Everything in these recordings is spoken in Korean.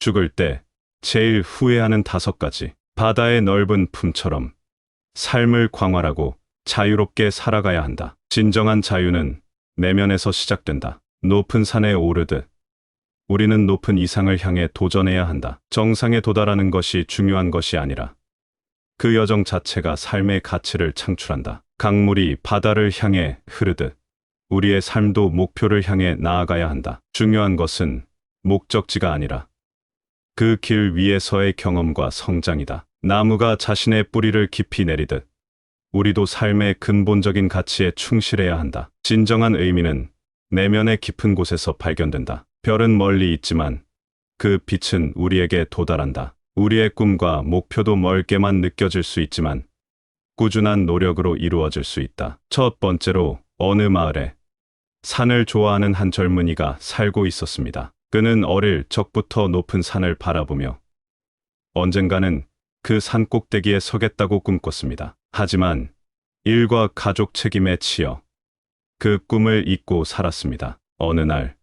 죽을 때 제일 후회하는 5가지. 바다의 넓은 품처럼 삶을 광활하고 자유롭게 살아가야 한다. 진정한 자유는 내면에서 시작된다. 높은 산에 오르듯 우리는 높은 이상을 향해 도전해야 한다. 정상에 도달하는 것이 중요한 것이 아니라 그 여정 자체가 삶의 가치를 창출한다. 강물이 바다를 향해 흐르듯 우리의 삶도 목표를 향해 나아가야 한다. 중요한 것은 목적지가 아니라 그 길 위에서의 경험과 성장이다. 나무가 자신의 뿌리를 깊이 내리듯 우리도 삶의 근본적인 가치에 충실해야 한다. 진정한 의미는 내면의 깊은 곳에서 발견된다. 별은 멀리 있지만 그 빛은 우리에게 도달한다. 우리의 꿈과 목표도 멀게만 느껴질 수 있지만 꾸준한 노력으로 이루어질 수 있다. 첫 번째로 어느 마을에 산을 좋아하는 한 젊은이가 살고 있었습니다. 그는 어릴 적부터 높은 산을 바라보며 언젠가는 그 산 꼭대기에 서겠다고 꿈꿨습니다. 하지만 일과 가족 책임에 치여 그 꿈을 잊고 살았습니다. 어느 날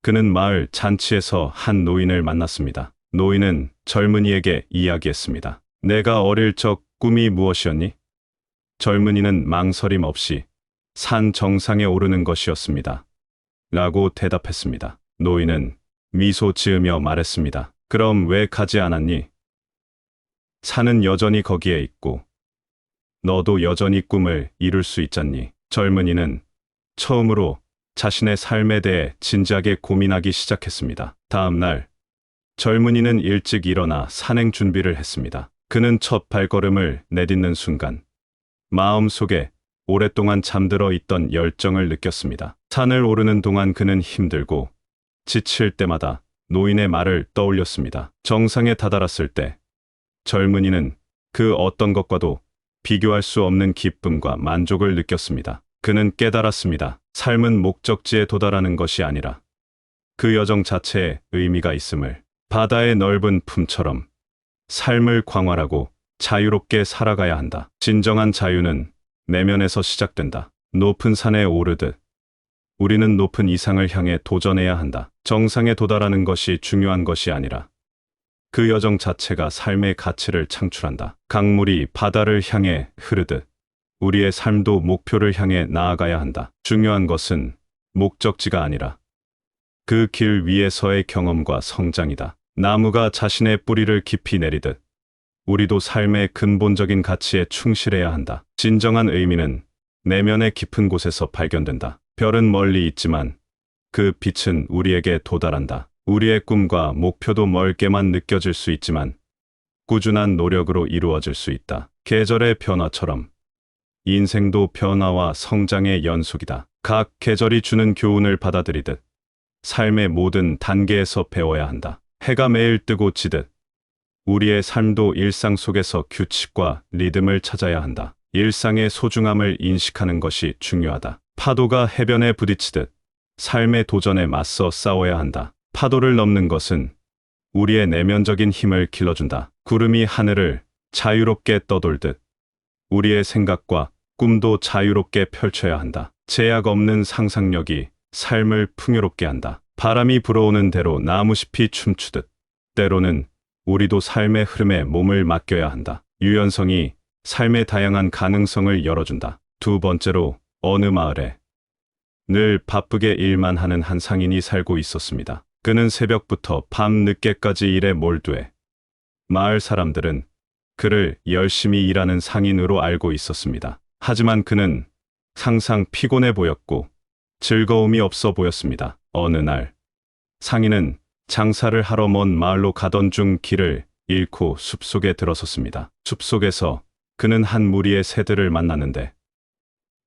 그는 마을 잔치에서 한 노인을 만났습니다. 노인은 젊은이에게 이야기했습니다. 내가 어릴 적 꿈이 무엇이었니? 젊은이는 망설임 없이 산 정상에 오르는 것이었습니다. 라고 대답했습니다. 노인은 미소 지으며 말했습니다. 그럼 왜 가지 않았니? 산은 여전히 거기에 있고 너도 여전히 꿈을 이룰 수 있잖니. 젊은이는 처음으로 자신의 삶에 대해 진지하게 고민하기 시작했습니다. 다음 날 젊은이는 일찍 일어나 산행 준비를 했습니다. 그는 첫 발걸음을 내딛는 순간 마음속에 오랫동안 잠들어 있던 열정을 느꼈습니다. 산을 오르는 동안 그는 힘들고 지칠 때마다 노인의 말을 떠올렸습니다. 정상에 다다랐을 때 젊은이는 그 어떤 것과도 비교할 수 없는 기쁨과 만족을 느꼈습니다. 그는 깨달았습니다. 삶은 목적지에 도달하는 것이 아니라 그 여정 자체에 의미가 있음을. 바다의 넓은 품처럼 삶을 광활하고 자유롭게 살아가야 한다. 진정한 자유는 내면에서 시작된다. 높은 산에 오르듯 우리는 높은 이상을 향해 도전해야 한다. 정상에 도달하는 것이 중요한 것이 아니라 그 여정 자체가 삶의 가치를 창출한다. 강물이 바다를 향해 흐르듯 우리의 삶도 목표를 향해 나아가야 한다. 중요한 것은 목적지가 아니라 그 길 위에서의 경험과 성장이다. 나무가 자신의 뿌리를 깊이 내리듯 우리도 삶의 근본적인 가치에 충실해야 한다. 진정한 의미는 내면의 깊은 곳에서 발견된다. 별은 멀리 있지만 그 빛은 우리에게 도달한다. 우리의 꿈과 목표도 멀게만 느껴질 수 있지만 꾸준한 노력으로 이루어질 수 있다. 계절의 변화처럼 인생도 변화와 성장의 연속이다. 각 계절이 주는 교훈을 받아들이듯 삶의 모든 단계에서 배워야 한다. 해가 매일 뜨고 지듯 우리의 삶도 일상 속에서 규칙과 리듬을 찾아야 한다. 일상의 소중함을 인식하는 것이 중요하다. 파도가 해변에 부딪히듯 삶의 도전에 맞서 싸워야 한다. 파도를 넘는 것은 우리의 내면적인 힘을 길러준다. 구름이 하늘을 자유롭게 떠돌듯 우리의 생각과 꿈도 자유롭게 펼쳐야 한다. 제약 없는 상상력이 삶을 풍요롭게 한다. 바람이 불어오는 대로 나무잎이 춤추듯 때로는 우리도 삶의 흐름에 몸을 맡겨야 한다. 유연성이 삶의 다양한 가능성을 열어준다. 두 번째로 어느 마을에 늘 바쁘게 일만 하는 한 상인이 살고 있었습니다. 그는 새벽부터 밤 늦게까지 일에 몰두해 마을 사람들은 그를 열심히 일하는 상인으로 알고 있었습니다. 하지만 그는 항상 피곤해 보였고 즐거움이 없어 보였습니다. 어느 날 상인은 장사를 하러 먼 마을로 가던 중 길을 잃고 숲속에 들어섰습니다. 숲속에서 그는 한 무리의 새들을 만났는데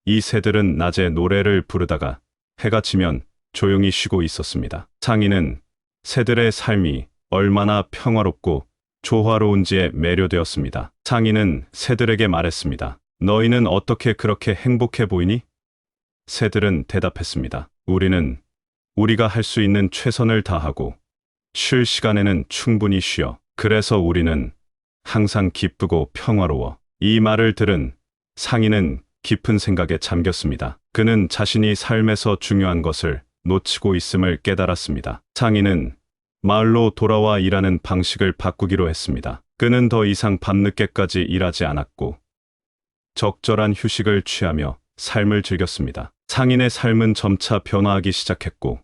이 새들은 낮에 노래를 부르다가 해가 지면 조용히 쉬고 있었습니다. 상인은 새들의 삶이 얼마나 평화롭고 조화로운지에 매료되었습니다. 상인은 새들에게 말했습니다. 너희는 어떻게 그렇게 행복해 보이니? 새들은 대답했습니다. 우리는 우리가 할 수 있는 최선을 다하고 쉴 시간에는 충분히 쉬어. 그래서 우리는 항상 기쁘고 평화로워. 이 말을 들은 상인은 깊은 생각에 잠겼습니다. 그는 자신이 삶에서 중요한 것을 놓치고 있음을 깨달았습니다. 상인은 마을로 돌아와 일하는 방식을 바꾸기로 했습니다. 그는 더 이상 밤늦게까지 일하지 않았고 적절한 휴식을 취하며 삶을 즐겼습니다. 상인의 삶은 점차 변화하기 시작했고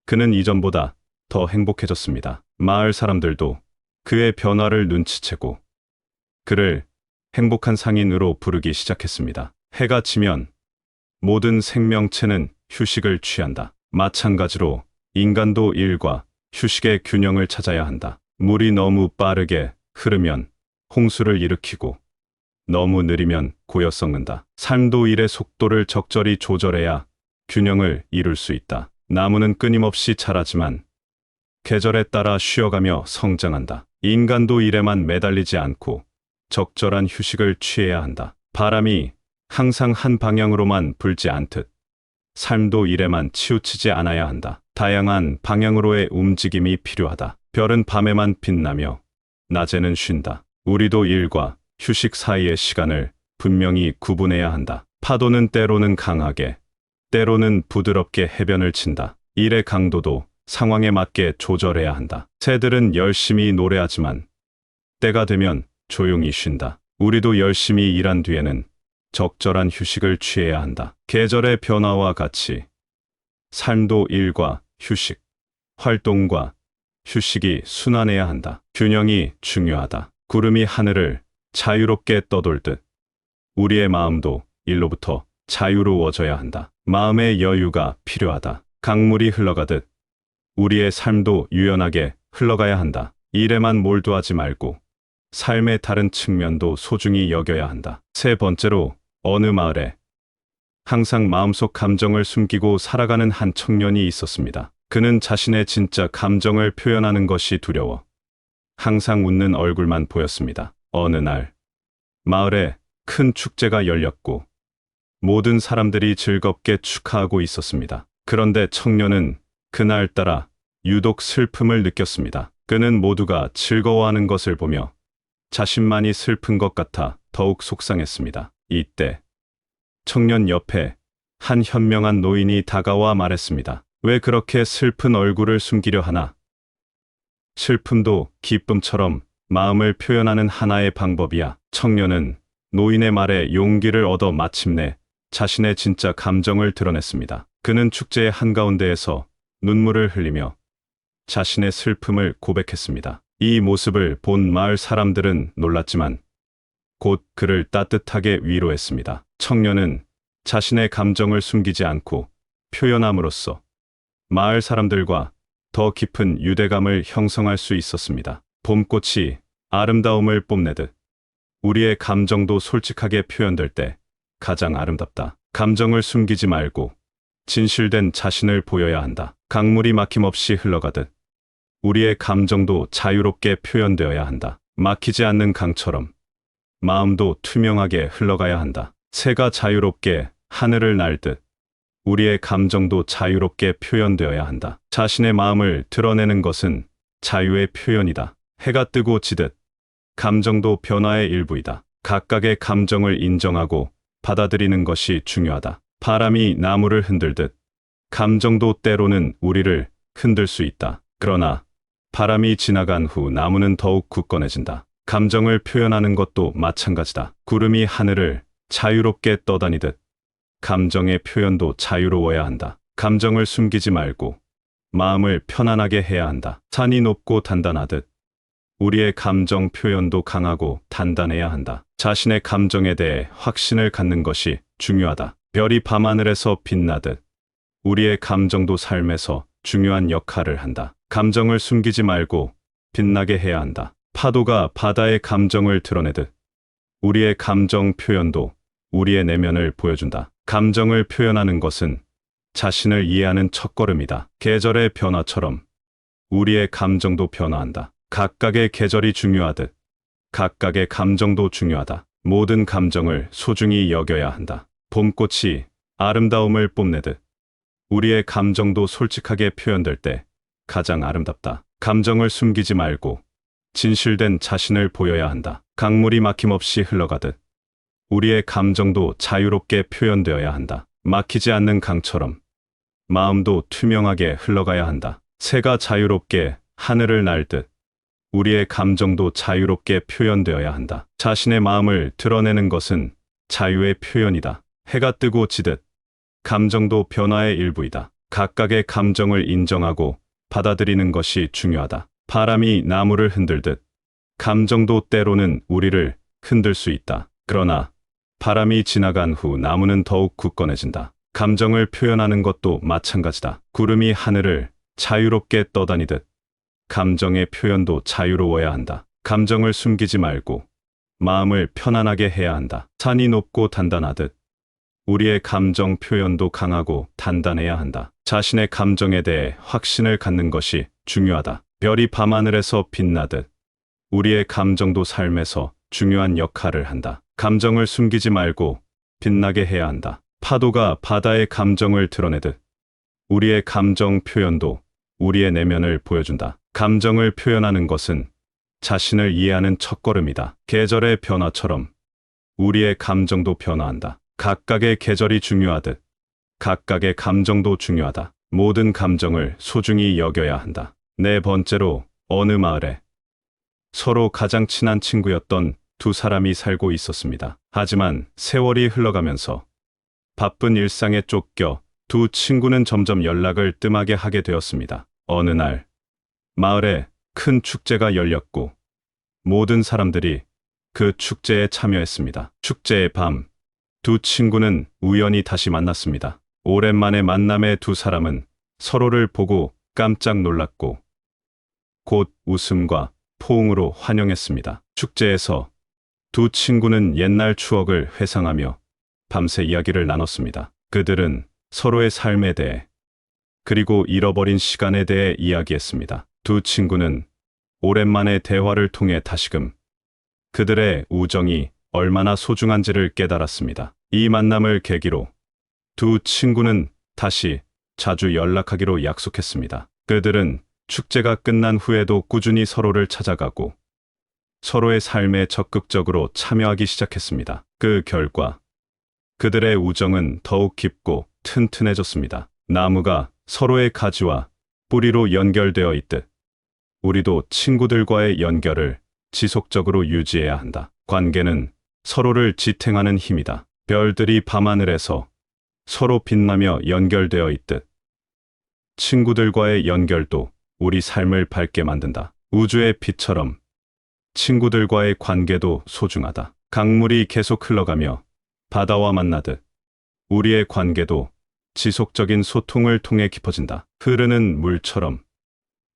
그는 이전보다 더 행복해졌습니다. 마을 사람들도 그의 변화를 눈치채고 그를 행복한 상인으로 부르기 시작했습니다. 해가 지면 모든 생명체는 휴식을 취한다. 마찬가지로 인간도 일과 휴식의 균형을 찾아야 한다. 물이 너무 빠르게 흐르면 홍수를 일으키고 너무 느리면 고여 썩는다. 삶도 일의 속도를 적절히 조절해야 균형을 이룰 수 있다. 나무는 끊임없이 자라지만 계절에 따라 쉬어가며 성장한다. 인간도 일에만 매달리지 않고 적절한 휴식을 취해야 한다. 바람이 항상 한 방향으로만 불지 않듯 삶도 일에만 치우치지 않아야 한다. 다양한 방향으로의 움직임이 필요하다. 별은 밤에만 빛나며 낮에는 쉰다. 우리도 일과 휴식 사이의 시간을 분명히 구분해야 한다. 파도는 때로는 강하게, 때로는 부드럽게 해변을 친다. 일의 강도도 상황에 맞게 조절해야 한다. 새들은 열심히 노래하지만 때가 되면 조용히 쉰다. 우리도 열심히 일한 뒤에는 적절한 휴식을 취해야 한다. 계절의 변화와 같이 삶도 일과 휴식, 활동과 휴식이 순환해야 한다. 균형이 중요하다. 구름이 하늘을 자유롭게 떠돌듯 우리의 마음도 일로부터 자유로워져야 한다. 마음의 여유가 필요하다. 강물이 흘러가듯 우리의 삶도 유연하게 흘러가야 한다. 일에만 몰두하지 말고 삶의 다른 측면도 소중히 여겨야 한다. 세 번째로, 어느 마을에 항상 마음속 감정을 숨기고 살아가는 한 청년이 있었습니다. 그는 자신의 진짜 감정을 표현하는 것이 두려워 항상 웃는 얼굴만 보였습니다. 어느 날 마을에 큰 축제가 열렸고 모든 사람들이 즐겁게 축하하고 있었습니다. 그런데 청년은 그날따라 유독 슬픔을 느꼈습니다. 그는 모두가 즐거워하는 것을 보며 자신만이 슬픈 것 같아 더욱 속상했습니다. 이때 청년 옆에 한 현명한 노인이 다가와 말했습니다. 왜 그렇게 슬픈 얼굴을 숨기려 하나? 슬픔도 기쁨처럼 마음을 표현하는 하나의 방법이야. 청년은 노인의 말에 용기를 얻어 마침내 자신의 진짜 감정을 드러냈습니다. 그는 축제의 한가운데에서 눈물을 흘리며 자신의 슬픔을 고백했습니다. 이 모습을 본 마을 사람들은 놀랐지만 곧 그를 따뜻하게 위로했습니다. 청년은 자신의 감정을 숨기지 않고 표현함으로써 마을 사람들과 더 깊은 유대감을 형성할 수 있었습니다. 봄꽃이 아름다움을 뽐내듯 우리의 감정도 솔직하게 표현될 때 가장 아름답다. 감정을 숨기지 말고 진실된 자신을 보여야 한다. 강물이 막힘없이 흘러가듯 우리의 감정도 자유롭게 표현되어야 한다. 막히지 않는 강처럼 마음도 투명하게 흘러가야 한다. 새가 자유롭게 하늘을 날듯 우리의 감정도 자유롭게 표현되어야 한다. 자신의 마음을 드러내는 것은 자유의 표현이다. 해가 뜨고 지듯 감정도 변화의 일부이다. 각각의 감정을 인정하고 받아들이는 것이 중요하다. 바람이 나무를 흔들듯 감정도 때로는 우리를 흔들 수 있다. 그러나 바람이 지나간 후 나무는 더욱 굳건해진다. 감정을 표현하는 것도 마찬가지다. 구름이 하늘을 자유롭게 떠다니듯 감정의 표현도 자유로워야 한다. 감정을 숨기지 말고 마음을 편안하게 해야 한다. 산이 높고 단단하듯 우리의 감정 표현도 강하고 단단해야 한다. 자신의 감정에 대해 확신을 갖는 것이 중요하다. 별이 밤하늘에서 빛나듯 우리의 감정도 삶에서 중요한 역할을 한다. 감정을 숨기지 말고 빛나게 해야 한다. 파도가 바다의 감정을 드러내듯 우리의 감정 표현도 우리의 내면을 보여준다. 감정을 표현하는 것은 자신을 이해하는 첫걸음이다. 계절의 변화처럼 우리의 감정도 변화한다. 각각의 계절이 중요하듯 각각의 감정도 중요하다. 모든 감정을 소중히 여겨야 한다. 봄꽃이 아름다움을 뽐내듯 우리의 감정도 솔직하게 표현될 때 가장 아름답다. 감정을 숨기지 말고 진실된 자신을 보여야 한다. 강물이 막힘없이 흘러가듯 우리의 감정도 자유롭게 표현되어야 한다. 막히지 않는 강처럼 마음도 투명하게 흘러가야 한다. 새가 자유롭게 하늘을 날듯 우리의 감정도 자유롭게 표현되어야 한다. 자신의 마음을 드러내는 것은 자유의 표현이다. 해가 뜨고 지듯 감정도 변화의 일부이다. 각각의 감정을 인정하고 받아들이는 것이 중요하다. 바람이 나무를 흔들듯 감정도 때로는 우리를 흔들 수 있다. 그러나 바람이 지나간 후 나무는 더욱 굳건해진다. 감정을 표현하는 것도 마찬가지다. 구름이 하늘을 자유롭게 떠다니듯 감정의 표현도 자유로워야 한다. 감정을 숨기지 말고 마음을 편안하게 해야 한다. 산이 높고 단단하듯 우리의 감정 표현도 강하고 단단해야 한다. 자신의 감정에 대해 확신을 갖는 것이 중요하다. 별이 밤하늘에서 빛나듯 우리의 감정도 삶에서 중요한 역할을 한다. 감정을 숨기지 말고 빛나게 해야 한다. 파도가 바다의 감정을 드러내듯 우리의 감정 표현도 우리의 내면을 보여준다. 감정을 표현하는 것은 자신을 이해하는 첫걸음이다. 계절의 변화처럼 우리의 감정도 변화한다. 각각의 계절이 중요하듯 각각의 감정도 중요하다. 모든 감정을 소중히 여겨야 한다. 네 번째로, 어느 마을에 서로 가장 친한 친구였던 두 사람이 살고 있었습니다. 하지만 세월이 흘러가면서 바쁜 일상에 쫓겨 두 친구는 점점 연락을 뜸하게 하게 되었습니다. 어느 날 마을에 큰 축제가 열렸고 모든 사람들이 그 축제에 참여했습니다. 축제의 밤, 두 친구는 우연히 다시 만났습니다. 오랜만에 만남의 두 사람은 서로를 보고 깜짝 놀랐고 곧 웃음과 포옹으로 환영했습니다. 축제에서 두 친구는 옛날 추억을 회상하며 밤새 이야기를 나눴습니다. 그들은 서로의 삶에 대해 그리고 잃어버린 시간에 대해 이야기했습니다. 두 친구는 오랜만에 대화를 통해 다시금 그들의 우정이 얼마나 소중한지를 깨달았습니다. 이 만남을 계기로 두 친구는 다시 자주 연락하기로 약속했습니다. 그들은 축제가 끝난 후에도 꾸준히 서로를 찾아가고 서로의 삶에 적극적으로 참여하기 시작했습니다. 그 결과 그들의 우정은 더욱 깊고 튼튼해졌습니다. 나무가 서로의 가지와 뿌리로 연결되어 있듯 우리도 친구들과의 연결을 지속적으로 유지해야 한다. 관계는 서로를 지탱하는 힘이다. 별들이 밤하늘에서 서로 빛나며 연결되어 있듯 친구들과의 연결도 우리 삶을 밝게 만든다. 우주의 빛처럼 친구들과의 관계도 소중하다. 강물이 계속 흘러가며 바다와 만나듯 우리의 관계도 지속적인 소통을 통해 깊어진다. 흐르는 물처럼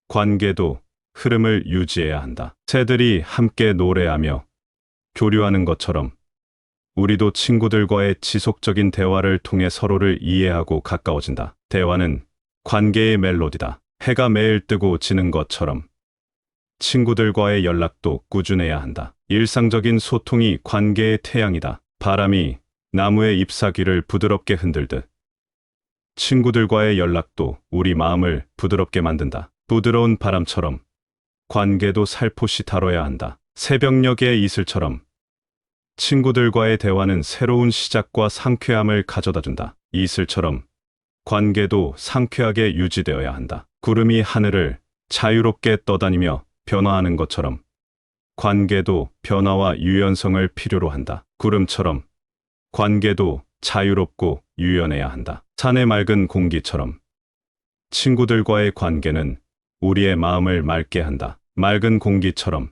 관계도 흐름을 유지해야 한다. 새들이 함께 노래하며 교류하는 것처럼 우리도 친구들과의 지속적인 대화를 통해 서로를 이해하고 가까워진다. 대화는 관계의 멜로디다. 해가 매일 뜨고 지는 것처럼 친구들과의 연락도 꾸준해야 한다. 일상적인 소통이 관계의 태양이다. 바람이 나무의 잎사귀를 부드럽게 흔들듯 친구들과의 연락도 우리 마음을 부드럽게 만든다. 부드러운 바람처럼 관계도 살포시 다뤄야 한다. 새벽녘의 이슬처럼 친구들과의 대화는 새로운 시작과 상쾌함을 가져다준다. 이슬처럼 관계도 상쾌하게 유지되어야 한다. 구름이 하늘을 자유롭게 떠다니며 변화하는 것처럼 관계도 변화와 유연성을 필요로 한다. 구름처럼 관계도 자유롭고 유연해야 한다. 산의 맑은 공기처럼 친구들과의 관계는 우리의 마음을 맑게 한다. 맑은 공기처럼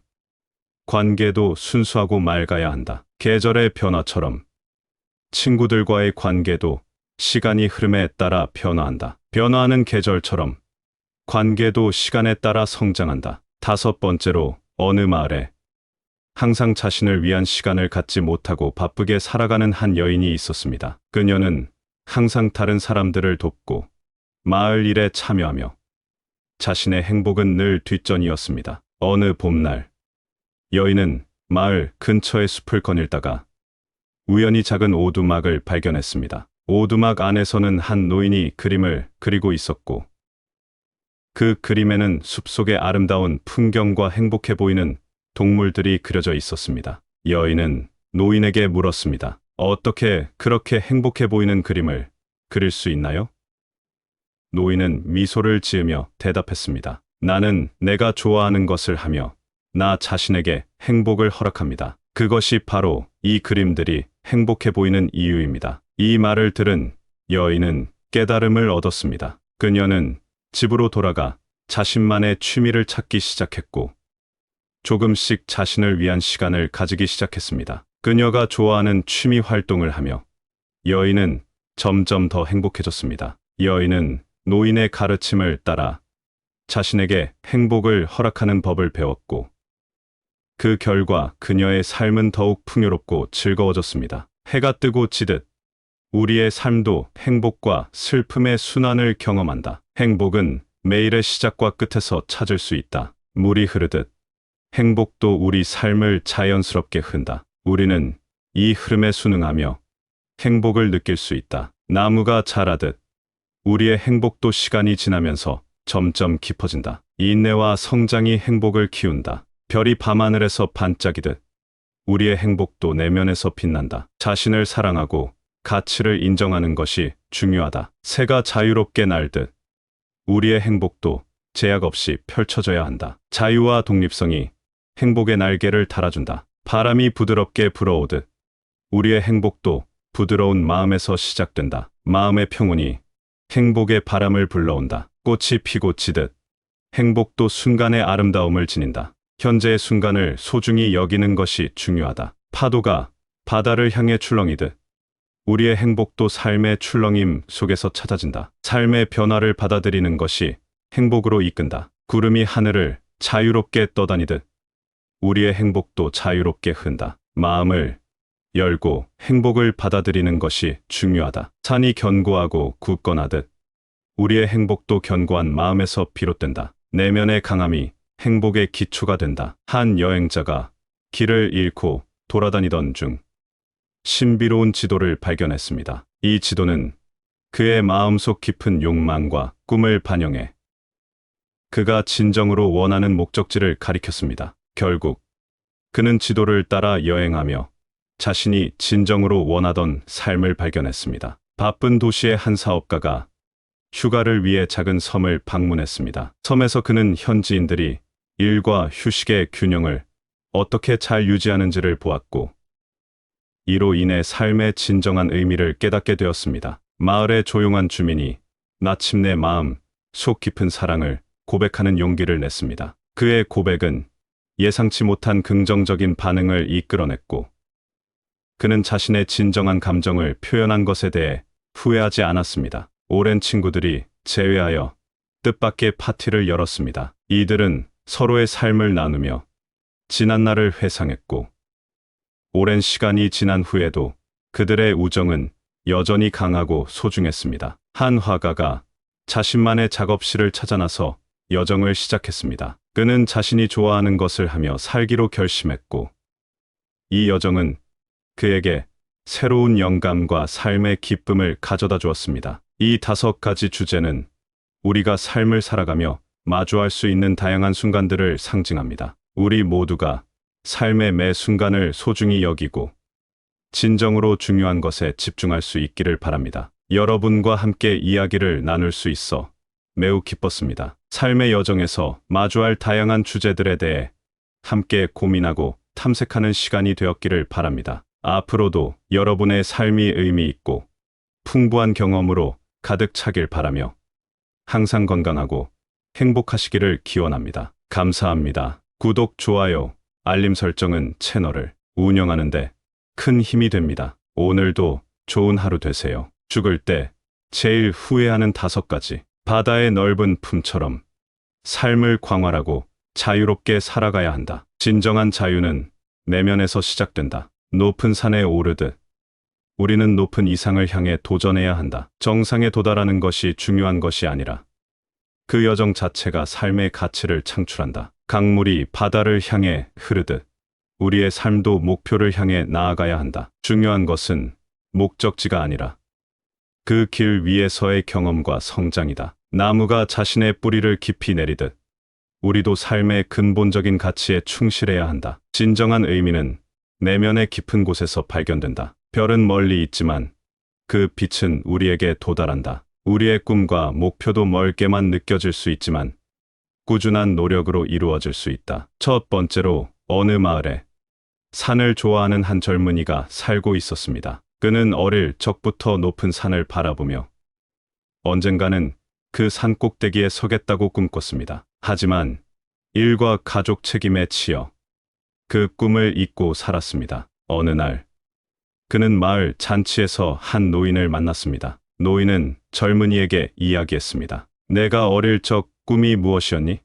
관계도 순수하고 맑아야 한다. 계절의 변화처럼 친구들과의 관계도 시간이 흐름에 따라 변화한다. 변화하는 계절처럼 관계도 시간에 따라 성장한다. 다섯 번째로, 어느 마을에 항상 자신을 위한 시간을 갖지 못하고 바쁘게 살아가는 한 여인이 있었습니다. 그녀는 항상 다른 사람들을 돕고 마을 일에 참여하며 자신의 행복은 늘 뒷전이었습니다. 어느 봄날, 여인은 마을 근처의 숲을 거닐다가 우연히 작은 오두막을 발견했습니다. 오두막 안에서는 한 노인이 그림을 그리고 있었고 그 그림에는 숲속의 아름다운 풍경과 행복해 보이는 동물들이 그려져 있었습니다. 여인은 노인에게 물었습니다. 어떻게 그렇게 행복해 보이는 그림을 그릴 수 있나요? 노인은 미소를 지으며 대답했습니다. 나는 내가 좋아하는 것을 하며 나 자신에게 행복을 허락합니다. 그것이 바로 이 그림들이 행복해 보이는 이유입니다. 이 말을 들은 여인은 깨달음을 얻었습니다. 그녀는 집으로 돌아가 자신만의 취미를 찾기 시작했고 조금씩 자신을 위한 시간을 가지기 시작했습니다. 그녀가 좋아하는 취미 활동을 하며 여인은 점점 더 행복해졌습니다. 여인은 노인의 가르침을 따라 자신에게 행복을 허락하는 법을 배웠고 그 결과 그녀의 삶은 더욱 풍요롭고 즐거워졌습니다. 해가 뜨고 지듯 우리의 삶도 행복과 슬픔의 순환을 경험한다. 행복은 매일의 시작과 끝에서 찾을 수 있다. 물이 흐르듯 행복도 우리 삶을 자연스럽게 흔다. 우리는 이 흐름에 순응하며 행복을 느낄 수 있다. 나무가 자라듯 우리의 행복도 시간이 지나면서 점점 깊어진다. 인내와 성장이 행복을 키운다. 별이 밤하늘에서 반짝이듯 우리의 행복도 내면에서 빛난다. 자신을 사랑하고 가치를 인정하는 것이 중요하다. 새가 자유롭게 날듯 우리의 행복도 제약 없이 펼쳐져야 한다. 자유와 독립성이 행복의 날개를 달아준다. 바람이 부드럽게 불어오듯 우리의 행복도 부드러운 마음에서 시작된다. 마음의 평온이 행복의 바람을 불러온다. 꽃이 피고 지듯 행복도 순간의 아름다움을 지닌다. 현재의 순간을 소중히 여기는 것이 중요하다. 파도가 바다를 향해 출렁이듯 우리의 행복도 삶의 출렁임 속에서 찾아진다. 삶의 변화를 받아들이는 것이 행복으로 이끈다. 구름이 하늘을 자유롭게 떠다니듯 우리의 행복도 자유롭게 흔다. 마음을 열고 행복을 받아들이는 것이 중요하다. 산이 견고하고 굳건하듯 우리의 행복도 견고한 마음에서 비롯된다. 내면의 강함이 행복의 기초가 된다. 한 여행자가 길을 잃고 돌아다니던 중 신비로운 지도를 발견했습니다. 이 지도는 그의 마음속 깊은 욕망과 꿈을 반영해 그가 진정으로 원하는 목적지를 가리켰습니다. 결국 그는 지도를 따라 여행하며 자신이 진정으로 원하던 삶을 발견했습니다. 바쁜 도시의 한 사업가가 휴가를 위해 작은 섬을 방문했습니다. 섬에서 그는 현지인들이 일과 휴식의 균형을 어떻게 잘 유지하는지를 보았고 이로 인해 삶의 진정한 의미를 깨닫게 되었습니다. 마을의 조용한 주민이 마침내 마음 속 깊은 사랑을 고백하는 용기를 냈습니다. 그의 고백은 예상치 못한 긍정적인 반응을 이끌어냈고 그는 자신의 진정한 감정을 표현한 것에 대해 후회하지 않았습니다. 오랜 친구들이 제외하여 뜻밖의 파티를 열었습니다. 이들은 서로의 삶을 나누며 지난날을 회상했고 오랜 시간이 지난 후에도 그들의 우정은 여전히 강하고 소중했습니다. 한 화가가 자신만의 작업실을 찾아나서 여정을 시작했습니다. 그는 자신이 좋아하는 것을 하며 살기로 결심했고 이 여정은 그에게 새로운 영감과 삶의 기쁨을 가져다 주었습니다. 이 5가지 주제는 우리가 삶을 살아가며 마주할 수 있는 다양한 순간들을 상징합니다. 우리 모두가 삶의 매 순간을 소중히 여기고 진정으로 중요한 것에 집중할 수 있기를 바랍니다. 여러분과 함께 이야기를 나눌 수 있어 매우 기뻤습니다. 삶의 여정에서 마주할 다양한 주제들에 대해 함께 고민하고 탐색하는 시간이 되었기를 바랍니다. 앞으로도 여러분의 삶이 의미 있고 풍부한 경험으로 가득 차길 바라며 항상 건강하고 행복하시기를 기원합니다. 감사합니다. 구독, 좋아요, 알림 설정은 채널을 운영하는데 큰 힘이 됩니다. 오늘도 좋은 하루 되세요. 죽을 때 제일 후회하는 5가지. 바다의 넓은 품처럼 삶을 광활하고 자유롭게 살아가야 한다. 진정한 자유는 내면에서 시작된다. 높은 산에 오르듯 우리는 높은 이상을 향해 도전해야 한다. 정상에 도달하는 것이 중요한 것이 아니라 그 여정 자체가 삶의 가치를 창출한다. 강물이 바다를 향해 흐르듯 우리의 삶도 목표를 향해 나아가야 한다. 중요한 것은 목적지가 아니라 그 길 위에서의 경험과 성장이다. 나무가 자신의 뿌리를 깊이 내리듯 우리도 삶의 근본적인 가치에 충실해야 한다. 진정한 의미는 내면의 깊은 곳에서 발견된다. 별은 멀리 있지만 그 빛은 우리에게 도달한다. 우리의 꿈과 목표도 멀게만 느껴질 수 있지만 꾸준한 노력으로 이루어질 수 있다. 첫 번째로 어느 마을에 산을 좋아하는 한 젊은이가 살고 있었습니다. 그는 어릴 적부터 높은 산을 바라보며 언젠가는 그 산 꼭대기에 서겠다고 꿈꿨습니다. 하지만 일과 가족 책임에 치여 그 꿈을 잊고 살았습니다. 어느 날 그는 마을 잔치에서 한 노인을 만났습니다. 노인은 젊은이에게 이야기했습니다. 내가 어릴 적 꿈이 무엇이었니?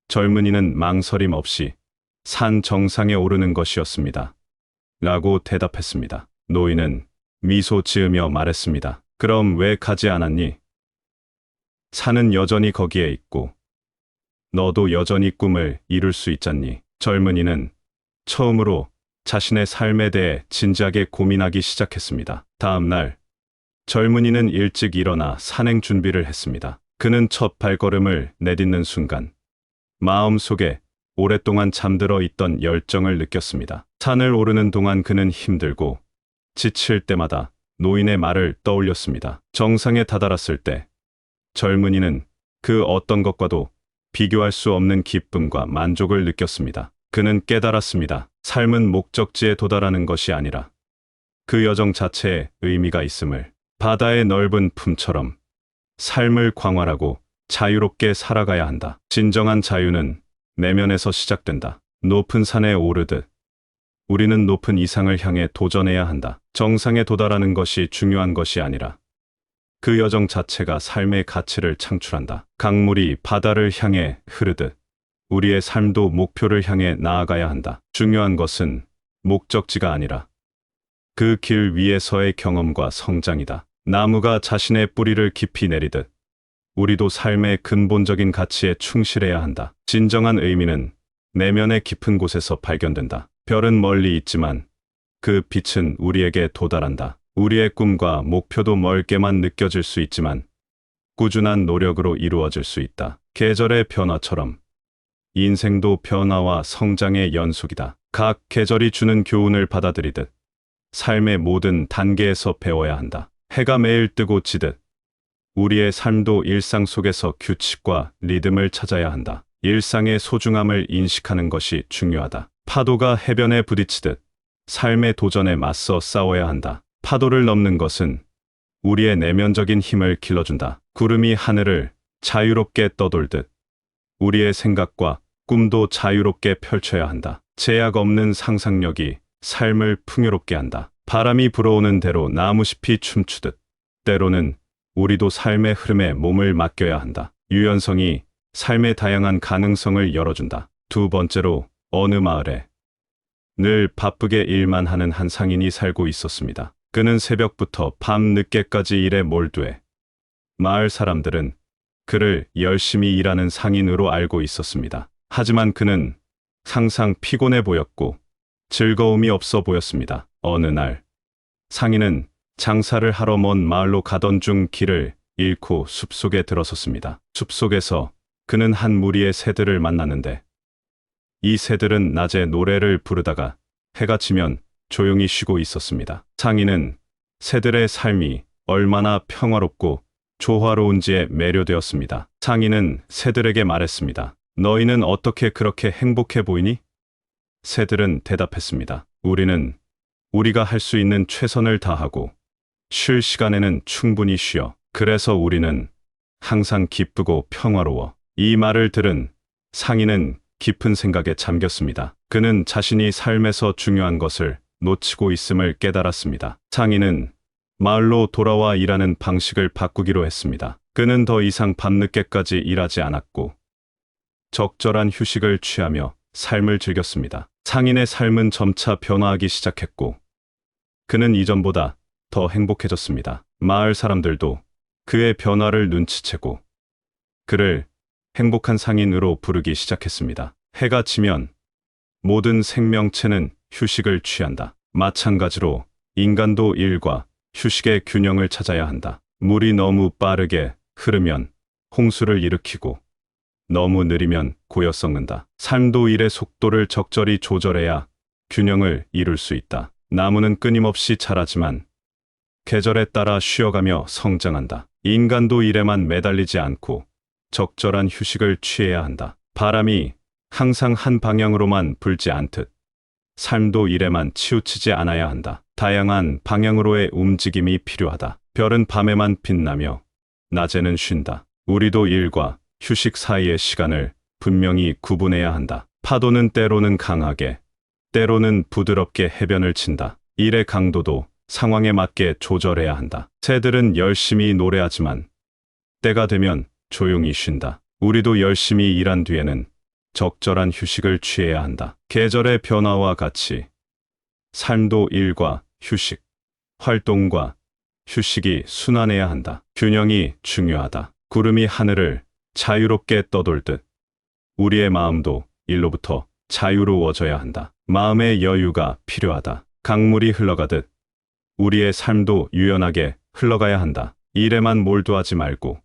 젊은이는 망설임 없이 산 정상에 오르는 것이었습니다. 라고 대답했습니다. 노인은 미소 지으며 말했습니다. 그럼 왜 가지 않았니? 산은 여전히 거기에 있고 너도 여전히 꿈을 이룰 수 있잖니. 젊은이는 처음으로 자신의 삶에 대해 진지하게 고민하기 시작했습니다. 다음 날 젊은이는 일찍 일어나 산행 준비를 했습니다. 그는 첫 발걸음을 내딛는 순간 마음속에 오랫동안 잠들어 있던 열정을 느꼈습니다. 산을 오르는 동안 그는 힘들고 지칠 때마다 노인의 말을 떠올렸습니다. 정상에 다다랐을 때 젊은이는 그 어떤 것과도 비교할 수 없는 기쁨과 만족을 느꼈습니다. 그는 깨달았습니다. 삶은 목적지에 도달하는 것이 아니라 그 여정 자체에 의미가 있음을. 바다의 넓은 품처럼 삶을 광활하고 자유롭게 살아가야 한다. 진정한 자유는 내면에서 시작된다. 높은 산에 오르듯 우리는 높은 이상을 향해 도전해야 한다. 정상에 도달하는 것이 중요한 것이 아니라 그 여정 자체가 삶의 가치를 창출한다. 강물이 바다를 향해 흐르듯 우리의 삶도 목표를 향해 나아가야 한다. 중요한 것은 목적지가 아니라 그 길 위에서의 경험과 성장이다. 나무가 자신의 뿌리를 깊이 내리듯 우리도 삶의 근본적인 가치에 충실해야 한다. 진정한 의미는 내면의 깊은 곳에서 발견된다. 별은 멀리 있지만 그 빛은 우리에게 도달한다. 우리의 꿈과 목표도 멀게만 느껴질 수 있지만 꾸준한 노력으로 이루어질 수 있다. 계절의 변화처럼 인생도 변화와 성장의 연속이다. 각 계절이 주는 교훈을 받아들이듯 삶의 모든 단계에서 배워야 한다. 해가 매일 뜨고 지듯 우리의 삶도 일상 속에서 규칙과 리듬을 찾아야 한다. 일상의 소중함을 인식하는 것이 중요하다. 파도가 해변에 부딪히듯 삶의 도전에 맞서 싸워야 한다. 파도를 넘는 것은 우리의 내면적인 힘을 길러준다. 구름이 하늘을 자유롭게 떠돌듯 우리의 생각과 꿈도 자유롭게 펼쳐야 한다. 제약 없는 상상력이 삶을 풍요롭게 한다. 바람이 불어오는 대로 나무잎이 춤추듯 때로는 우리도 삶의 흐름에 몸을 맡겨야 한다. 유연성이 삶의 다양한 가능성을 열어준다. 두 번째로 어느 마을에 늘 바쁘게 일만 하는 한 상인이 살고 있었습니다. 그는 새벽부터 밤 늦게까지 일에 몰두해 마을 사람들은 그를 열심히 일하는 상인으로 알고 있었습니다. 하지만 그는 항상 피곤해 보였고 즐거움이 없어 보였습니다. 어느 날 상인은 장사를 하러 먼 마을로 가던 중 길을 잃고 숲속에 들어섰습니다. 숲속에서 그는 한 무리의 새들을 만났는데 이 새들은 낮에 노래를 부르다가 해가 지면 조용히 쉬고 있었습니다. 상인은 새들의 삶이 얼마나 평화롭고 조화로운지에 매료되었습니다. 상인은 새들에게 말했습니다. 너희는 어떻게 그렇게 행복해 보이니? 새들은 대답했습니다. 우리는 우리가 할 수 있는 최선을 다하고 쉴 시간에는 충분히 쉬어. 그래서 우리는 항상 기쁘고 평화로워. 이 말을 들은 상인은 깊은 생각에 잠겼습니다. 그는 자신이 삶에서 중요한 것을 놓치고 있음을 깨달았습니다. 상인은 마을로 돌아와 일하는 방식을 바꾸기로 했습니다. 그는 더 이상 밤늦게까지 일하지 않았고 적절한 휴식을 취하며 삶을 즐겼습니다. 상인의 삶은 점차 변화하기 시작했고 그는 이전보다 더 행복해졌습니다. 마을 사람들도 그의 변화를 눈치채고 그를 행복한 상인으로 부르기 시작했습니다. 해가 지면 모든 생명체는 휴식을 취한다. 마찬가지로 인간도 일과 휴식의 균형을 찾아야 한다. 물이 너무 빠르게 흐르면 홍수를 일으키고 너무 느리면 고여 썩는다. 삶도 일의 속도를 적절히 조절해야 균형을 이룰 수 있다. 나무는 끊임없이 자라지만 계절에 따라 쉬어가며 성장한다. 인간도 일에만 매달리지 않고 적절한 휴식을 취해야 한다. 바람이 항상 한 방향으로만 불지 않듯 삶도 일에만 치우치지 않아야 한다. 다양한 방향으로의 움직임이 필요하다. 별은 밤에만 빛나며 낮에는 쉰다. 우리도 일과 휴식 사이의 시간을 분명히 구분해야 한다. 파도는 때로는 강하게, 때로는 부드럽게 해변을 친다. 일의 강도도 상황에 맞게 조절해야 한다. 새들은 열심히 노래하지만 때가 되면 조용히 쉰다. 우리도 열심히 일한 뒤에는 적절한 휴식을 취해야 한다. 계절의 변화와 같이 삶도 일과 휴식, 활동과 휴식이 순환해야 한다. 균형이 중요하다. 구름이 하늘을 자유롭게 떠돌듯 우리의 마음도 일로부터 자유로워져야 한다. 마음의 여유가 필요하다. 강물이 흘러가듯 우리의 삶도 유연하게 흘러가야 한다. 일에만 몰두하지 말고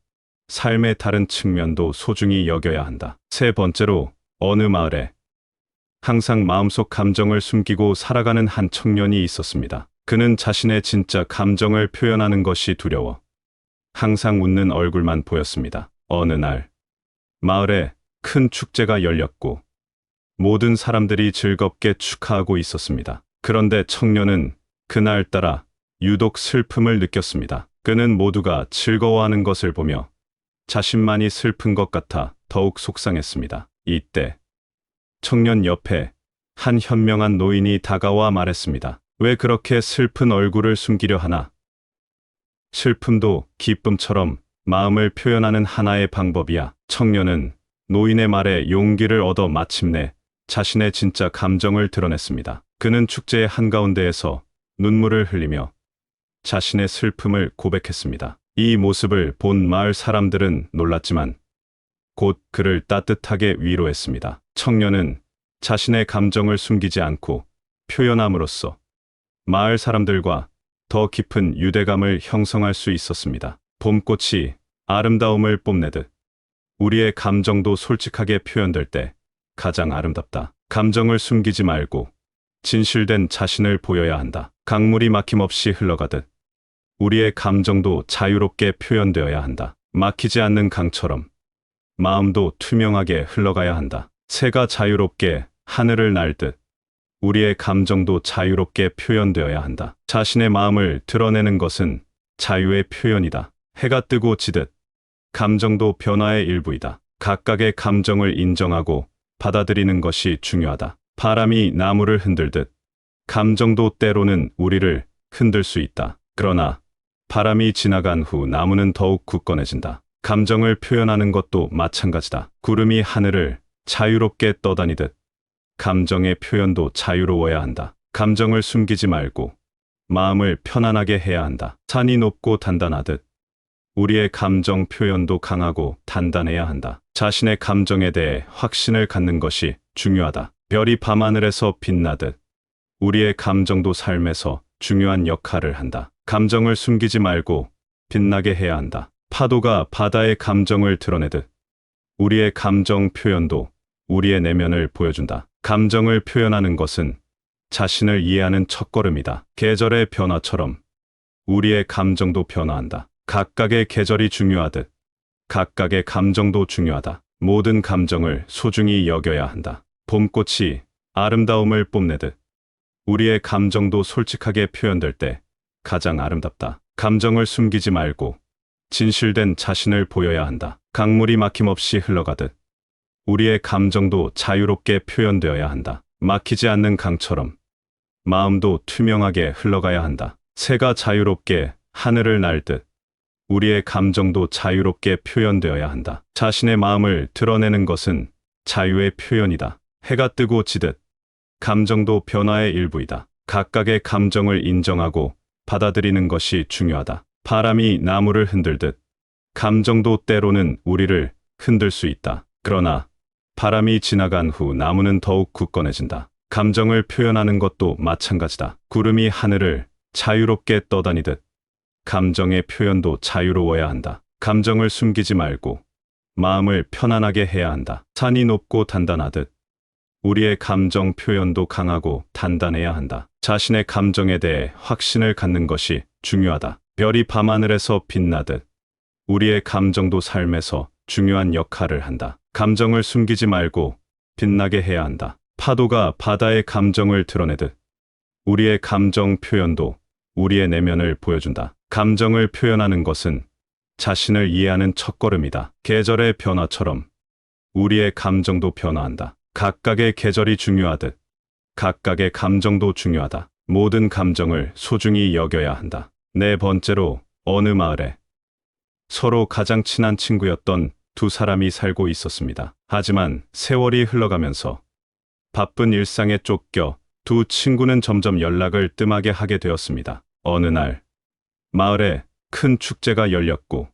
삶의 다른 측면도 소중히 여겨야 한다. 세 번째로, 어느 마을에 항상 마음속 감정을 숨기고 살아가는 한 청년이 있었습니다. 그는 자신의 진짜 감정을 표현하는 것이 두려워 항상 웃는 얼굴만 보였습니다. 어느 날 마을에 큰 축제가 열렸고 모든 사람들이 즐겁게 축하하고 있었습니다. 그런데 청년은 그날따라 유독 슬픔을 느꼈습니다. 그는 모두가 즐거워하는 것을 보며 자신만이 슬픈 것 같아 더욱 속상했습니다. 이때 청년 옆에 한 현명한 노인이 다가와 말했습니다. 왜 그렇게 슬픈 얼굴을 숨기려 하나? 슬픔도 기쁨처럼 마음을 표현하는 하나의 방법이야. 청년은 노인의 말에 용기를 얻어 마침내 자신의 진짜 감정을 드러냈습니다. 그는 축제의 한가운데에서 눈물을 흘리며 자신의 슬픔을 고백했습니다. 이 모습을 본 마을 사람들은 놀랐지만 곧 그를 따뜻하게 위로했습니다. 청년은 자신의 감정을 숨기지 않고 표현함으로써 마을 사람들과 더 깊은 유대감을 형성할 수 있었습니다. 봄꽃이 아름다움을 뽐내듯 우리의 감정도 솔직하게 표현될 때 가장 아름답다. 감정을 숨기지 말고 진실된 자신을 보여야 한다. 강물이 막힘없이 흘러가듯 우리의 감정도 자유롭게 표현되어야 한다. 막히지 않는 강처럼 마음도 투명하게 흘러가야 한다. 새가 자유롭게 하늘을 날듯 우리의 감정도 자유롭게 표현되어야 한다. 자신의 마음을 드러내는 것은 자유의 표현이다. 해가 뜨고 지듯 감정도 변화의 일부이다. 각각의 감정을 인정하고 받아들이는 것이 중요하다. 바람이 나무를 흔들듯 감정도 때로는 우리를 흔들 수 있다. 그러나 바람이 지나간 후 나무는 더욱 굳건해진다. 감정을 표현하는 것도 마찬가지다. 구름이 하늘을 자유롭게 떠다니듯 감정의 표현도 자유로워야 한다. 감정을 숨기지 말고 마음을 편안하게 해야 한다. 산이 높고 단단하듯 우리의 감정 표현도 강하고 단단해야 한다. 자신의 감정에 대해 확신을 갖는 것이 중요하다. 별이 밤하늘에서 빛나듯 우리의 감정도 삶에서 중요한 역할을 한다. 감정을 숨기지 말고 빛나게 해야 한다. 파도가 바다의 감정을 드러내듯 우리의 감정 표현도 우리의 내면을 보여준다. 감정을 표현하는 것은 자신을 이해하는 첫걸음이다. 계절의 변화처럼 우리의 감정도 변화한다. 각각의 계절이 중요하듯 각각의 감정도 중요하다. 모든 감정을 소중히 여겨야 한다. 봄꽃이 아름다움을 뽐내듯 우리의 감정도 솔직하게 표현될 때 가장 아름답다. 감정을 숨기지 말고 진실된 자신을 보여야 한다. 강물이 막힘없이 흘러가듯 우리의 감정도 자유롭게 표현되어야 한다. 막히지 않는 강처럼 마음도 투명하게 흘러가야 한다. 새가 자유롭게 하늘을 날듯 우리의 감정도 자유롭게 표현되어야 한다. 자신의 마음을 드러내는 것은 자유의 표현이다. 해가 뜨고 지듯 감정도 변화의 일부이다. 각각의 감정을 인정하고 받아들이는 것이 중요하다. 바람이 나무를 흔들듯 감정도 때로는 우리를 흔들 수 있다. 그러나 바람이 지나간 후 나무는 더욱 굳건해진다. 감정을 표현하는 것도 마찬가지다. 구름이 하늘을 자유롭게 떠다니듯 감정의 표현도 자유로워야 한다. 감정을 숨기지 말고 마음을 편안하게 해야 한다. 산이 높고 단단하듯 우리의 감정 표현도 강하고 단단해야 한다. 자신의 감정에 대해 확신을 갖는 것이 중요하다. 별이 밤하늘에서 빛나듯 우리의 감정도 삶에서 중요한 역할을 한다. 감정을 숨기지 말고 빛나게 해야 한다. 파도가 바다의 감정을 드러내듯 우리의 감정 표현도 우리의 내면을 보여준다. 감정을 표현하는 것은 자신을 이해하는 첫걸음이다. 계절의 변화처럼 우리의 감정도 변화한다. 각각의 계절이 중요하듯 각각의 감정도 중요하다. 모든 감정을 소중히 여겨야 한다. 네 번째로, 어느 마을에 서로 가장 친한 친구였던 두 사람이 살고 있었습니다. 하지만 세월이 흘러가면서 바쁜 일상에 쫓겨 두 친구는 점점 연락을 뜸하게 하게 되었습니다. 어느 날 마을에 큰 축제가 열렸고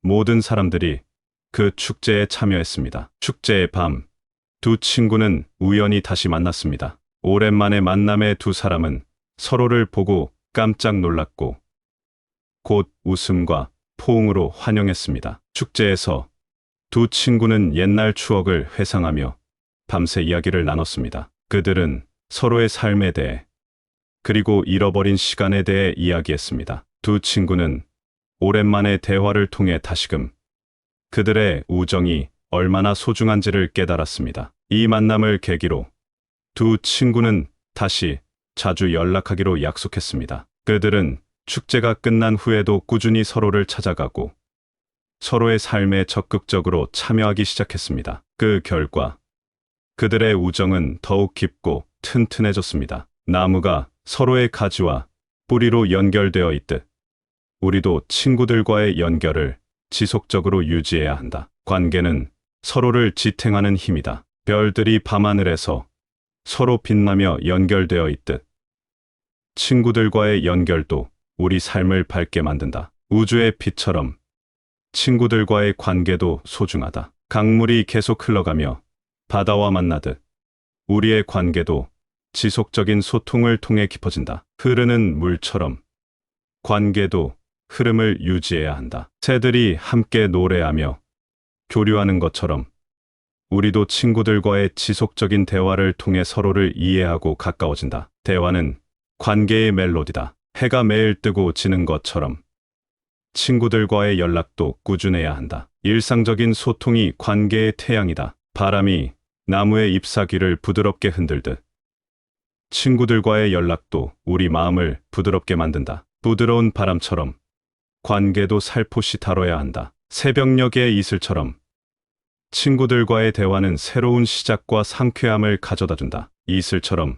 모든 사람들이 그 축제에 참여했습니다. 축제의 밤, 두 친구는 우연히 다시 만났습니다. 오랜만에 만남의 두 사람은 서로를 보고 깜짝 놀랐고 곧 웃음과 포옹으로 환영했습니다. 축제에서 두 친구는 옛날 추억을 회상하며 밤새 이야기를 나눴습니다. 그들은 서로의 삶에 대해 그리고 잃어버린 시간에 대해 이야기했습니다. 두 친구는 오랜만에 대화를 통해 다시금 그들의 우정이 얼마나 소중한지를 깨달았습니다. 이 만남을 계기로 두 친구는 다시 자주 연락하기로 약속했습니다. 그들은 축제가 끝난 후에도 꾸준히 서로를 찾아가고 서로의 삶에 적극적으로 참여하기 시작했습니다. 그 결과 그들의 우정은 더욱 깊고 튼튼해졌습니다. 나무가 서로의 가지와 뿌리로 연결되어 있듯 우리도 친구들과의 연결을 지속적으로 유지해야 한다. 관계는 서로를 지탱하는 힘이다. 별들이 밤하늘에서 서로 빛나며 연결되어 있듯 친구들과의 연결도 우리 삶을 밝게 만든다. 우주의 빛처럼 친구들과의 관계도 소중하다. 강물이 계속 흘러가며 바다와 만나듯 우리의 관계도 지속적인 소통을 통해 깊어진다. 흐르는 물처럼 관계도 흐름을 유지해야 한다. 새들이 함께 노래하며 교류하는 것처럼 우리도 친구들과의 지속적인 대화를 통해 서로를 이해하고 가까워진다. 대화는 관계의 멜로디다. 해가 매일 뜨고 지는 것처럼 친구들과의 연락도 꾸준해야 한다. 일상적인 소통이 관계의 태양이다. 바람이 나무의 잎사귀를 부드럽게 흔들듯 친구들과의 연락도 우리 마음을 부드럽게 만든다. 부드러운 바람처럼 관계도 살포시 다뤄야 한다. 새벽녘의 이슬처럼 친구들과의 대화는 새로운 시작과 상쾌함을 가져다 준다. 이슬처럼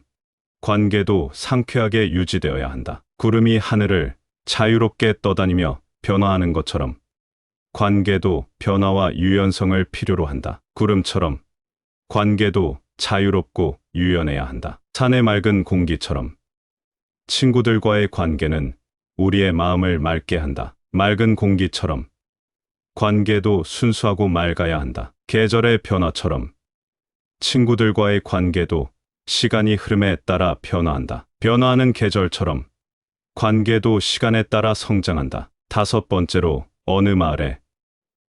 관계도 상쾌하게 유지되어야 한다. 구름이 하늘을 자유롭게 떠다니며 변화하는 것처럼 관계도 변화와 유연성을 필요로 한다. 구름처럼 관계도 자유롭고 유연해야 한다. 산의 맑은 공기처럼 친구들과의 관계는 우리의 마음을 맑게 한다. 맑은 공기처럼 관계도 순수하고 맑아야 한다. 계절의 변화처럼 친구들과의 관계도 시간이 흐름에 따라 변화한다. 변화하는 계절처럼 관계도 시간에 따라 성장한다. 다섯 번째로, 어느 마을에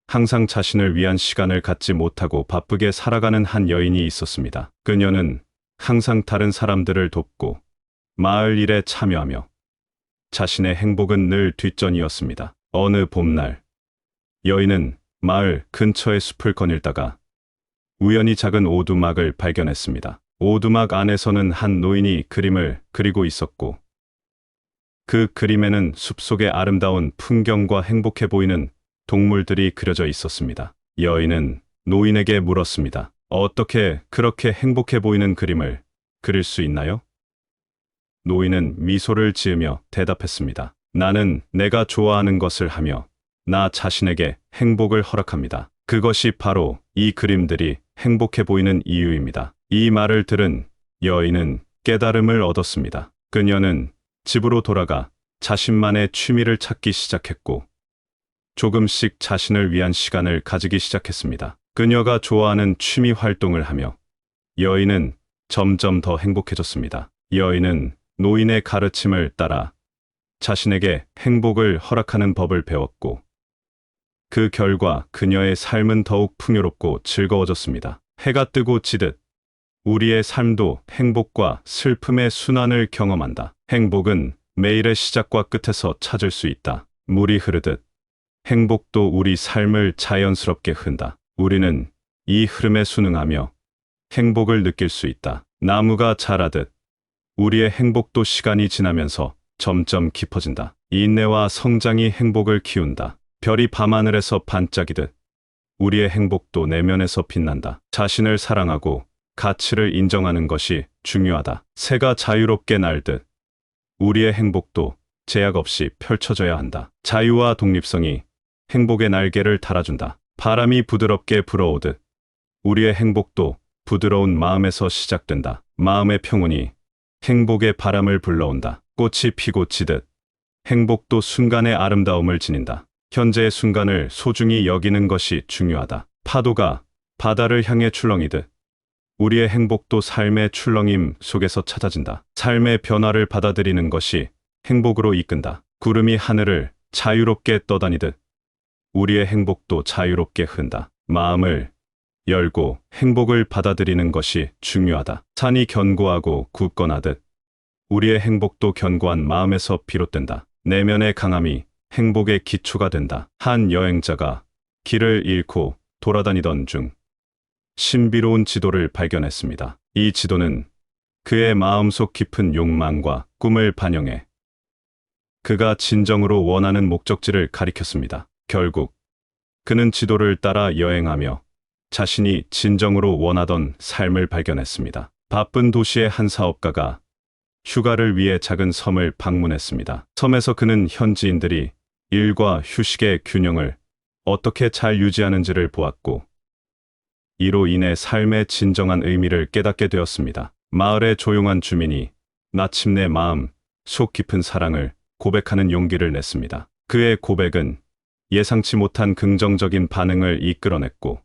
항상 자신을 위한 시간을 갖지 못하고 바쁘게 살아가는 한 여인이 있었습니다. 그녀는 항상 다른 사람들을 돕고 마을 일에 참여하며 자신의 행복은 늘 뒷전이었습니다. 어느 봄날, 여인은 마을 근처의 숲을 거닐다가 우연히 작은 오두막을 발견했습니다. 오두막 안에서는 한 노인이 그림을 그리고 있었고 그 그림에는 숲속의 아름다운 풍경과 행복해 보이는 동물들이 그려져 있었습니다. 여인은 노인에게 물었습니다. 어떻게 그렇게 행복해 보이는 그림을 그릴 수 있나요? 노인은 미소를 지으며 대답했습니다. 나는 내가 좋아하는 것을 하며 나 자신에게 행복을 허락합니다. 그것이 바로 이 그림들이 행복해 보이는 이유입니다. 이 말을 들은 여인은 깨달음을 얻었습니다. 그녀는 집으로 돌아가 자신만의 취미를 찾기 시작했고 조금씩 자신을 위한 시간을 가지기 시작했습니다. 그녀가 좋아하는 취미 활동을 하며 여인은 점점 더 행복해졌습니다. 여인은 노인의 가르침을 따라 자신에게 행복을 허락하는 법을 배웠고 그 결과 그녀의 삶은 더욱 풍요롭고 즐거워졌습니다. 해가 뜨고 지듯 우리의 삶도 행복과 슬픔의 순환을 경험한다. 행복은 매일의 시작과 끝에서 찾을 수 있다. 물이 흐르듯 행복도 우리 삶을 자연스럽게 흔다. 우리는 이 흐름에 순응하며 행복을 느낄 수 있다. 나무가 자라듯 우리의 행복도 시간이 지나면서 점점 깊어진다. 인내와 성장이 행복을 키운다. 별이 밤하늘에서 반짝이듯 우리의 행복도 내면에서 빛난다. 자신을 사랑하고 가치를 인정하는 것이 중요하다. 새가 자유롭게 날듯 우리의 행복도 제약 없이 펼쳐져야 한다. 자유와 독립성이 행복의 날개를 달아준다. 바람이 부드럽게 불어오듯 우리의 행복도 부드러운 마음에서 시작된다. 마음의 평온이 행복의 바람을 불러온다. 꽃이 피고 지듯 행복도 순간의 아름다움을 지닌다. 현재의 순간을 소중히 여기는 것이 중요하다. 파도가 바다를 향해 출렁이듯 우리의 행복도 삶의 출렁임 속에서 찾아진다. 삶의 변화를 받아들이는 것이 행복으로 이끈다. 구름이 하늘을 자유롭게 떠다니듯 우리의 행복도 자유롭게 흔다. 마음을 열고 행복을 받아들이는 것이 중요하다. 산이 견고하고 굳건하듯 우리의 행복도 견고한 마음에서 비롯된다. 내면의 강함이 행복의 기초가 된다. 한 여행자가 길을 잃고 돌아다니던 중 신비로운 지도를 발견했습니다. 이 지도는 그의 마음속 깊은 욕망과 꿈을 반영해 그가 진정으로 원하는 목적지를 가리켰습니다. 결국 그는 지도를 따라 여행하며 자신이 진정으로 원하던 삶을 발견했습니다. 바쁜 도시의 한 사업가가 휴가를 위해 작은 섬을 방문했습니다. 섬에서 그는 현지인들이 일과 휴식의 균형을 어떻게 잘 유지하는지를 보았고 이로 인해 삶의 진정한 의미를 깨닫게 되었습니다. 마을의 조용한 주민이 마침내 마음 속 깊은 사랑을 고백하는 용기를 냈습니다. 그의 고백은 예상치 못한 긍정적인 반응을 이끌어냈고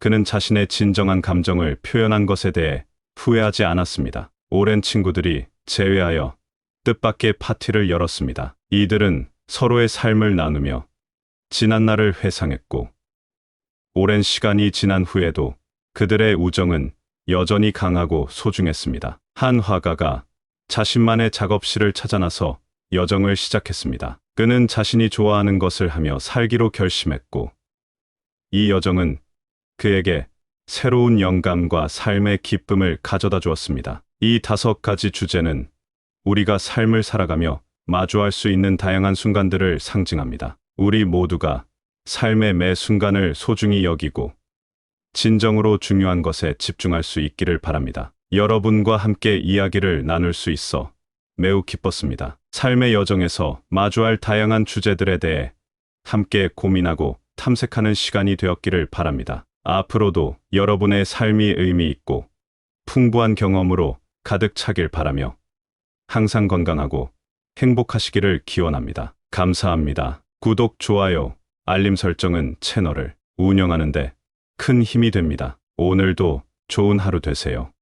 그는 자신의 진정한 감정을 표현한 것에 대해 후회하지 않았습니다. 오랜 친구들이 제외하여 뜻밖의 파티를 열었습니다. 이들은 서로의 삶을 나누며 지난날을 회상했고 오랜 시간이 지난 후에도 그들의 우정은 여전히 강하고 소중했습니다. 한 화가가 자신만의 작업실을 찾아 나서 여정을 시작했습니다. 그는 자신이 좋아하는 것을 하며 살기로 결심했고 이 여정은 그에게 새로운 영감과 삶의 기쁨을 가져다 주었습니다. 이 5가지 주제는 우리가 삶을 살아가며 마주할 수 있는 다양한 순간들을 상징합니다. 우리 모두가 삶의 매 순간을 소중히 여기고 진정으로 중요한 것에 집중할 수 있기를 바랍니다. 여러분과 함께 이야기를 나눌 수 있어 매우 기뻤습니다. 삶의 여정에서 마주할 다양한 주제들에 대해 함께 고민하고 탐색하는 시간이 되었기를 바랍니다. 앞으로도 여러분의 삶이 의미 있고 풍부한 경험으로 가득 차길 바라며 항상 건강하고 행복하시기를 기원합니다. 감사합니다. 구독, 좋아요, 알림 설정은 채널을 운영하는 데 큰 힘이 됩니다. 오늘도 좋은 하루 되세요.